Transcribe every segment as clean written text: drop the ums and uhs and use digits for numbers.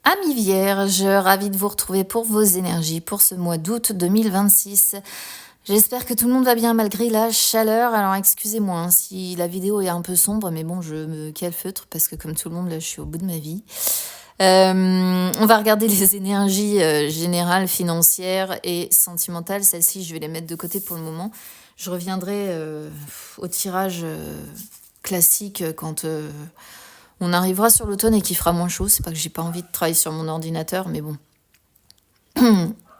Amis Vierges, ravie de vous retrouver pour vos énergies pour ce mois d'août 2026. J'espère que tout le monde va bien malgré la chaleur. Alors excusez-moi si la vidéo est un peu sombre, mais bon, je me calfeutre parce que comme tout le monde, là, je suis au bout de ma vie. On va regarder les énergies générales, financières et sentimentales. Celles-ci, je vais les mettre de côté pour le moment. Je reviendrai au tirage classique quand on arrivera sur l'automne et qu'il fera moins chaud. C'est pas que j'ai pas envie de travailler sur mon ordinateur, mais bon.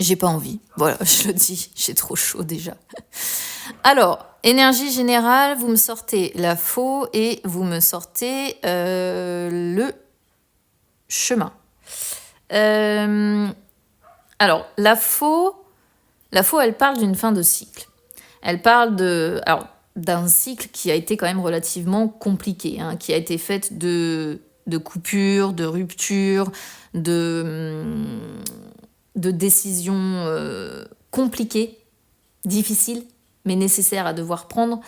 J'ai pas envie. Voilà, je le dis, j'ai trop chaud déjà. Alors, énergie générale, vous me sortez la faux et vous me sortez le chemin. Alors, la faux, elle parle d'une fin de cycle. Elle parle d'un cycle qui a été quand même relativement compliqué, hein, qui a été fait de coupures, de ruptures, de décisions compliquées, difficiles, mais nécessaires à devoir prendre,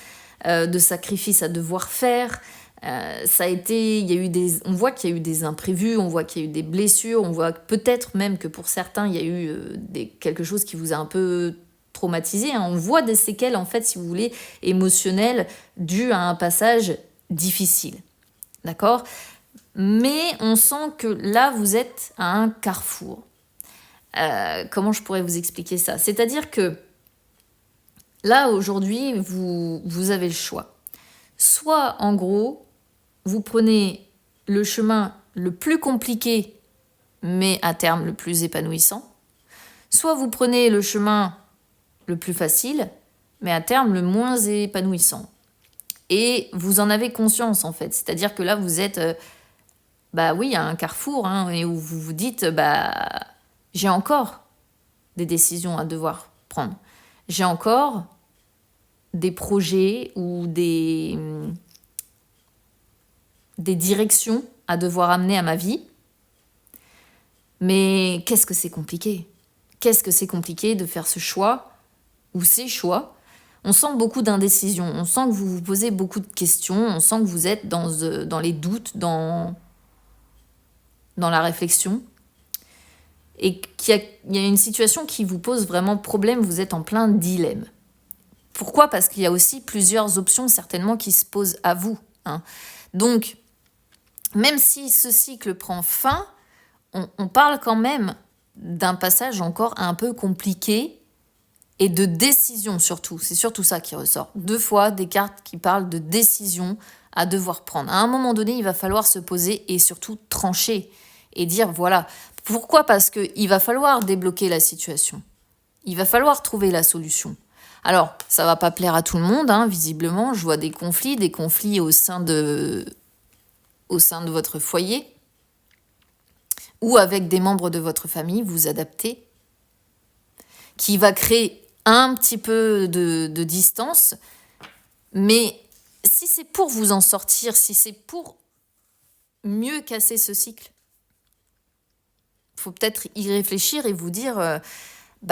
de sacrifices à devoir faire. Ça a été, on voit qu'il y a eu des imprévus, on voit qu'il y a eu des blessures, on voit peut-être même que pour certains, il y a eu quelque chose qui vous a un peu traumatisé. Hein. On voit des séquelles, en fait, si vous voulez, émotionnelles, dues à un passage difficile. D'accord ? Mais on sent que là, vous êtes à un carrefour. Comment je pourrais vous expliquer ça ? C'est-à-dire que là, aujourd'hui, vous avez le choix. Soit, en gros, vous prenez le chemin le plus compliqué, mais à terme le plus épanouissant. Soit vous prenez le chemin le plus facile, mais à terme le moins épanouissant. Et vous en avez conscience, en fait. C'est-à-dire que là, vous êtes, à un carrefour, hein, et où vous vous dites, j'ai encore des décisions à devoir prendre. J'ai encore des projets ou des directions à devoir amener à ma vie. Mais qu'est-ce que c'est compliqué ? Qu'est-ce que c'est compliqué de faire ce choix ou ces choix ? On sent beaucoup d'indécision, on sent que vous vous posez beaucoup de questions, on sent que vous êtes dans les doutes, dans la réflexion. Et qu'il y a une situation qui vous pose vraiment problème, vous êtes en plein dilemme. Pourquoi ? Parce qu'il y a aussi plusieurs options certainement qui se posent à vous. Hein. Donc, même si ce cycle prend fin, on parle quand même d'un passage encore un peu compliqué et de décision surtout. C'est surtout ça qui ressort. 2 fois, des cartes qui parlent de décision à devoir prendre. À un moment donné, il va falloir se poser et surtout trancher et dire voilà. Pourquoi ? Parce qu'il va falloir débloquer la situation. Il va falloir trouver la solution. Alors, ça va pas plaire à tout le monde, hein, visiblement. Je vois des conflits au sein de votre foyer ou avec des membres de votre famille, vous adaptez, qui va créer un petit peu de distance. Mais si c'est pour vous en sortir, si c'est pour mieux casser ce cycle, il faut peut-être y réfléchir et vous dire,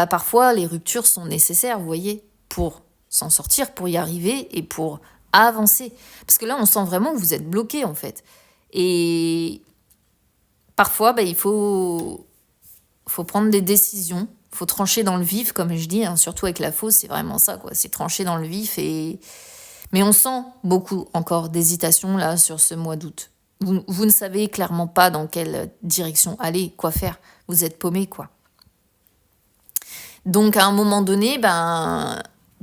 parfois les ruptures sont nécessaires, vous voyez, pour s'en sortir, pour y arriver et pour avancer. Parce que là, on sent vraiment que vous êtes bloqué, en fait. Et parfois, il faut prendre des décisions, il faut trancher dans le vif, comme je dis, hein, surtout avec la fausse, c'est vraiment ça, quoi. C'est trancher dans le vif. Mais on sent beaucoup encore d'hésitation là sur ce mois d'août. Vous ne savez clairement pas dans quelle direction aller, quoi faire. Vous êtes paumé, quoi. Donc, à un moment donné,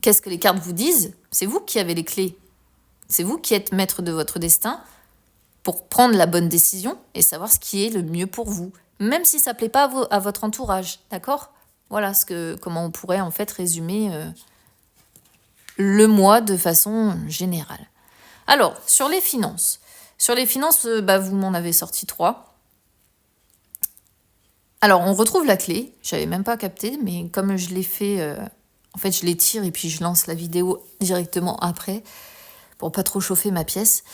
qu'est-ce que les cartes vous disent ? C'est vous qui avez les clés. C'est vous qui êtes maître de votre destin pour prendre la bonne décision et savoir ce qui est le mieux pour vous. Même si ça ne plaît pas à votre entourage, d'accord ? Voilà comment on pourrait en fait résumer le mois de façon générale. Alors, sur les finances. Vous m'en avez sorti 3. Alors, on retrouve la clé. Je n'avais même pas capté, mais comme je l'ai fait, en fait, je l'étire et puis je lance la vidéo directement après pour pas trop chauffer ma pièce.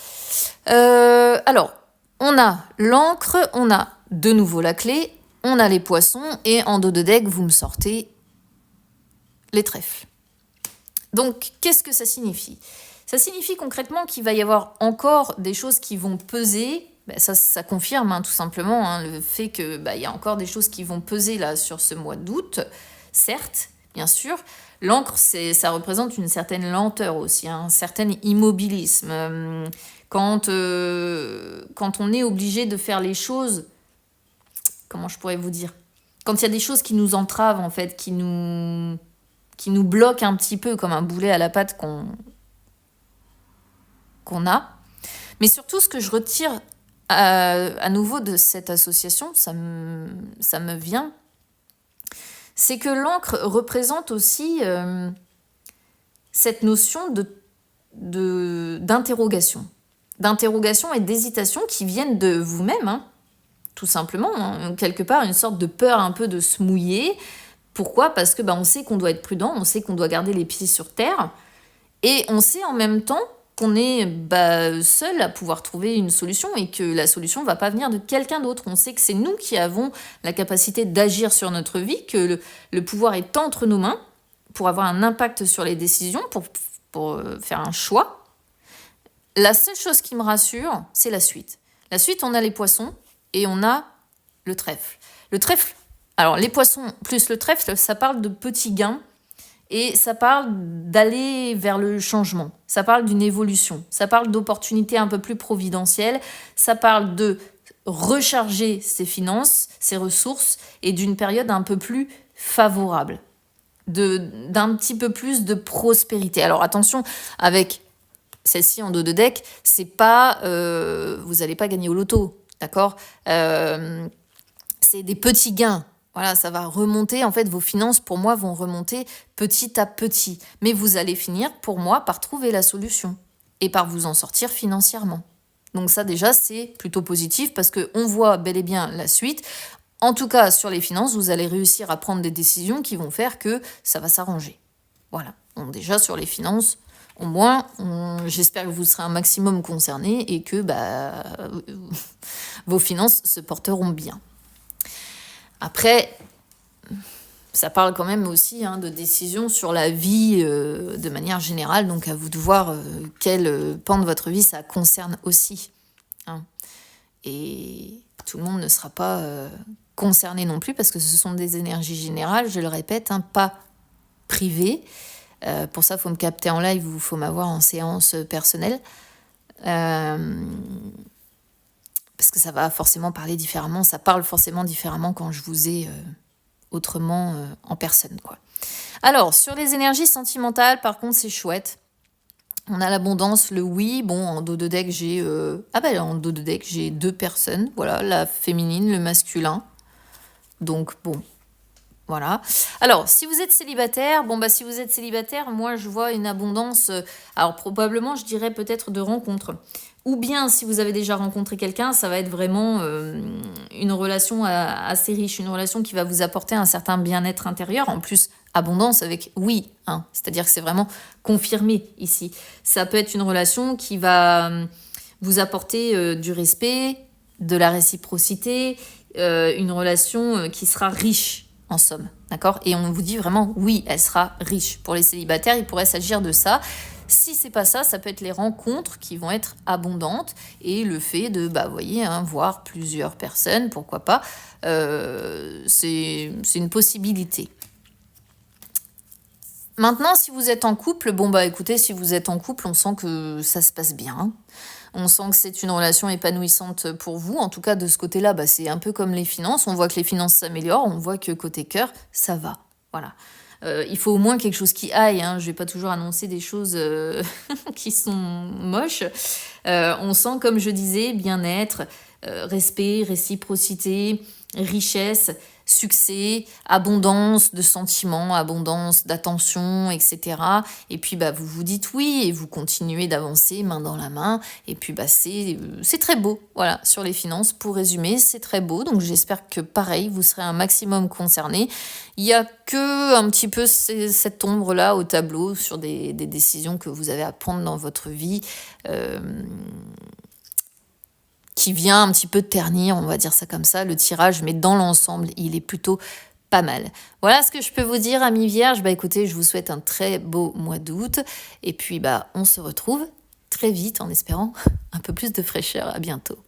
Alors, on a l'encre, on a de nouveau la clé, on a les poissons et en dos de deck, vous me sortez les trèfles. Donc, qu'est-ce que ça signifie ? Ça signifie concrètement qu'il va y avoir encore des choses qui vont peser ça confirme tout simplement le fait que il y a encore des choses qui vont peser là sur ce mois d'août. Certes, bien sûr, l'encre, ça représente une certaine lenteur aussi, un certain immobilisme. Quand on est obligé de faire les choses, comment je pourrais vous dire, quand il y a des choses qui nous entravent en fait, qui nous bloquent un petit peu comme un boulet à la patte qu'on a. Mais surtout, ce que je retire à nouveau de cette association, ça me vient, c'est que l'encre représente aussi cette notion d'interrogation. D'interrogation et d'hésitation qui viennent de vous-même, tout simplement. Quelque part, une sorte de peur un peu de se mouiller. Pourquoi ? Parce que on sait qu'on doit être prudent, on sait qu'on doit garder les pieds sur terre, et on sait en même temps qu'on est seul à pouvoir trouver une solution et que la solution ne va pas venir de quelqu'un d'autre. On sait que c'est nous qui avons la capacité d'agir sur notre vie, que le pouvoir est entre nos mains pour avoir un impact sur les décisions, pour faire un choix. La seule chose qui me rassure, c'est la suite. La suite, on a les poissons et on a le trèfle. Le trèfle, alors les poissons plus le trèfle, ça parle de petits gains. Et ça parle d'aller vers le changement, ça parle d'une évolution, ça parle d'opportunités un peu plus providentielles, ça parle de recharger ses finances, ses ressources, et d'une période un peu plus favorable, d'un petit peu plus de prospérité. Alors attention, avec celle-ci en dos de deck, c'est pas, vous n'allez pas gagner au loto, d'accord ? C'est des petits gains. Voilà, ça va remonter. En fait, vos finances, pour moi, vont remonter petit à petit. Mais vous allez finir, pour moi, par trouver la solution et par vous en sortir financièrement. Donc ça, déjà, c'est plutôt positif parce qu'on voit bel et bien la suite. En tout cas, sur les finances, vous allez réussir à prendre des décisions qui vont faire que ça va s'arranger. Voilà. Donc déjà, sur les finances, au moins, j'espère que vous serez un maximum concernés et que vos finances se porteront bien. Après, ça parle quand même aussi de décisions sur la vie de manière générale, donc à vous de voir quel pan de votre vie ça concerne aussi. Et tout le monde ne sera pas concerné non plus, parce que ce sont des énergies générales, je le répète, pas privées. Pour ça, il faut me capter en live ou il faut m'avoir en séance personnelle. Parce que ça va forcément parler différemment, ça parle forcément différemment quand je vous ai autrement en personne, quoi. Alors, sur les énergies sentimentales, par contre, c'est chouette. On a l'abondance, le oui. Bon, en dos de deck, j'ai 2 personnes. Voilà, la féminine, le masculin. Donc, bon, voilà. Alors, si vous êtes célibataire, si vous êtes célibataire, moi, je vois une abondance, alors probablement, je dirais peut-être de rencontres. Ou bien, si vous avez déjà rencontré quelqu'un, ça va être vraiment une relation assez riche, une relation qui va vous apporter un certain bien-être intérieur. En plus, abondance avec oui, c'est-à-dire que c'est vraiment confirmé ici. Ça peut être une relation qui va vous apporter du respect, de la réciprocité, une relation qui sera riche, en somme, d'accord ? Et on vous dit vraiment, oui, elle sera riche. Pour les célibataires, il pourrait s'agir de ça. Si c'est pas ça, ça peut être les rencontres qui vont être abondantes et le fait de, voir plusieurs personnes, pourquoi pas, c'est une possibilité. Maintenant, si vous êtes en couple, écoutez, si vous êtes en couple, on sent que ça se passe bien. On sent que c'est une relation épanouissante pour vous. En tout cas, de ce côté-là, c'est un peu comme les finances. On voit que les finances s'améliorent, on voit que côté cœur, ça va. Voilà. Il faut au moins quelque chose qui aille. Je ne vais pas toujours annoncer des choses qui sont moches. On sent, comme je disais, bien-être, respect, réciprocité, richesse, succès, abondance de sentiments, abondance d'attention, etc. Et puis vous vous dites oui et vous continuez d'avancer main dans la main. Et puis c'est très beau. Voilà, sur les finances, pour résumer, c'est très beau. Donc j'espère que pareil, vous serez un maximum concernés. Il n'y a que un petit peu cette ombre-là au tableau sur des décisions que vous avez à prendre dans votre vie. Qui vient un petit peu ternir, on va dire ça comme ça, le tirage, mais dans l'ensemble, il est plutôt pas mal. Voilà ce que je peux vous dire, amis vierges. Écoutez, je vous souhaite un très beau mois d'août, et puis on se retrouve très vite en espérant un peu plus de fraîcheur. À bientôt.